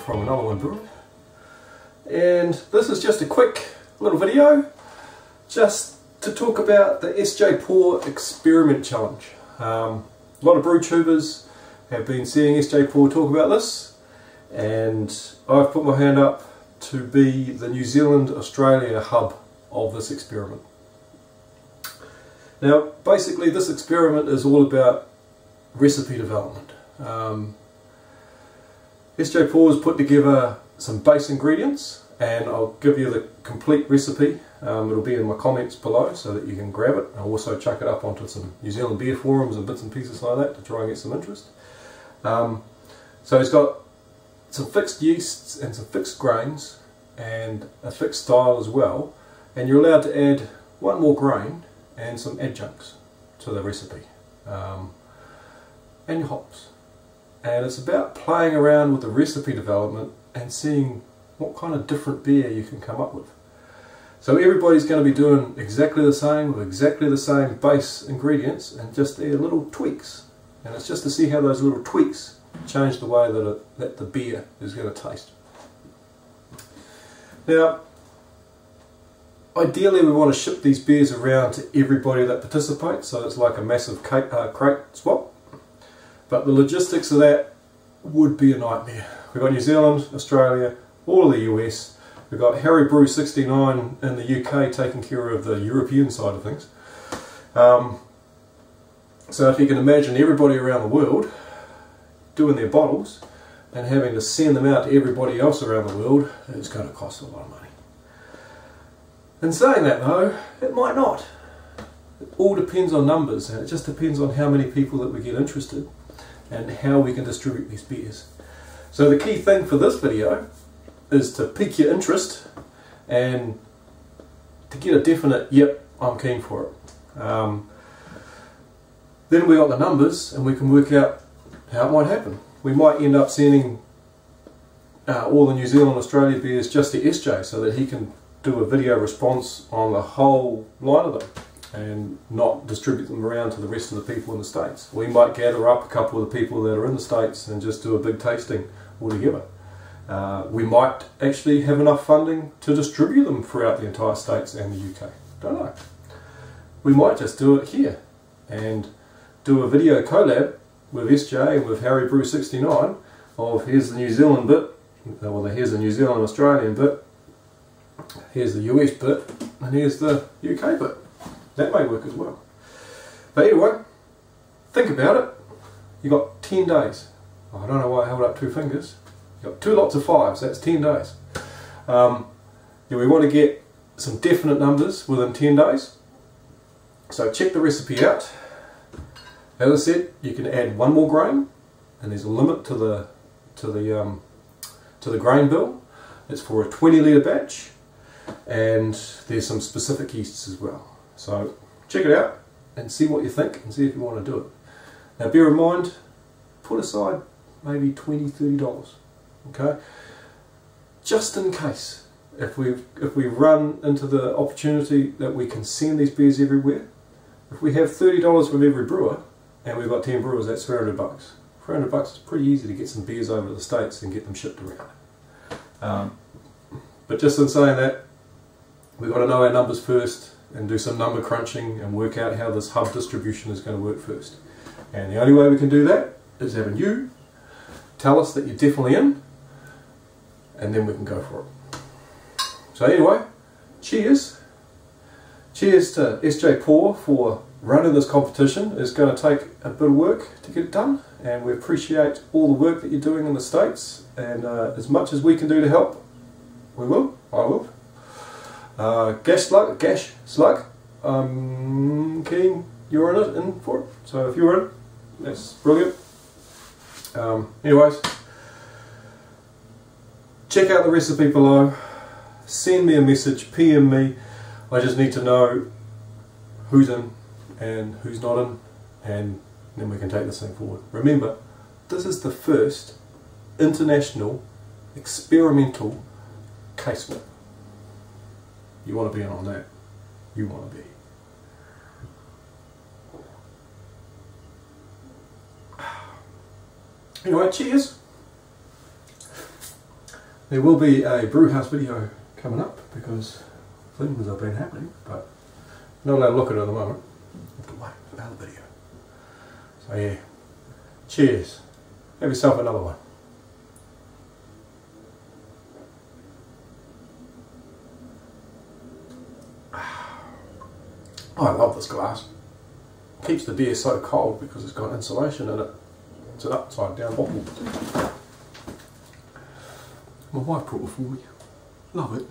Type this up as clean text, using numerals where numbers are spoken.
from Another One Brewer, and this is just a quick little video just to talk about the sjporr Experiment Challenge. A lot of brew tubers have been seeing sjporr talk about this, and I've put my hand up to be the New Zealand Australia hub of this experiment. Now basically this experiment is all about recipe development. sjporr has put together some base ingredients, and I'll give you the complete recipe. It'll be in my comments below so that you can grab it. I'll also chuck it up onto some New Zealand beer forums and bits and pieces like that to try and get some interest. So it's got some fixed yeasts and some fixed grains and a fixed style as well, and you're allowed to add one more grain and some adjuncts to the recipe, and your hops. And it's about playing around with the recipe development and seeing what kind of different beer you can come up with. So everybody's going to be doing exactly the same with exactly the same base ingredients and just add little tweaks, and it's just to see how those little tweaks change the way that the beer is going to taste. Now ideally we want to ship these beers around to everybody that participates, so it's like a massive crate swap, but the logistics of that would be a nightmare. We've got New Zealand, Australia, all of the US, we've got Harry Brew 69 in the UK taking care of the European side of things. So if you can imagine everybody around the world doing their bottles and having to send them out to everybody else around the world, it's going to cost a lot of money. In saying that though, it might not. It all depends on numbers, and it just depends on how many people that we get interested and how we can distribute these beers. So the key thing for this video is to pique your interest and to get a definite, yep, I'm keen for it. Then we got the numbers and we can work out how it might happen. We might end up sending all the New Zealand Australia beers just to SJ so that he can do a video response on the whole line of them and not distribute them around to the rest of the people in the States. We might gather up a couple of the people that are in the States and just do a big tasting altogether. We might actually have enough funding to distribute them throughout the entire States and the UK. Don't know. We might just do it here and do a video collab with SJ and with Harry Brew 69 of here's the New Zealand bit, well here's the New Zealand Australian bit, here's the US bit, and here's the UK bit. That may work as well. But anyway, think about it. You've got 10 days. I don't know why I held up two fingers. You've got two lots of fives, that's 10 days. Yeah, we want to get some definite numbers within 10 days. So check the recipe out. As I said, you can add one more grain, and there's a limit to the grain bill. It's for a 20 litre batch, and there's some specific yeasts as well. So check it out and see what you think and see if you want to do it. Now bear in mind, put aside maybe $20, $30, okay? Just in case, if we run into the opportunity that we can send these beers everywhere, if we have $30 from every brewer and we've got 10 brewers, that's $300. $300 is pretty easy to get some beers over to the States and get them shipped around. But just in saying that, we've got to know our numbers first and do some number crunching and work out how this hub distribution is going to work first. And the only way we can do that is having you tell us that you're definitely in, and then we can go for it. So anyway, cheers. Cheers to sjporr for running this competition. It's going to take a bit of work to get it done, and we appreciate all the work that you're doing in the States, and as much as we can do to help, we will. I will. Gash Slug, I'm keen you're in for it, so if you're in, that's brilliant. Anyways, check out the recipe below, send me a message, PM me. I just need to know who's in and who's not in, and then we can take this thing forward. Remember, this is the first international experimental case swap. You want to be in on that. You want to be. Anyway, cheers. There will be a brew house video coming up because things have been happening, but not allowed to look at it at the moment. Have to wait for another video. So yeah, cheers. Have yourself another one. Oh, I love this glass. Keeps the beer so cold because it's got insulation in it. It's an upside down bottle. My wife brought it for me. Love it.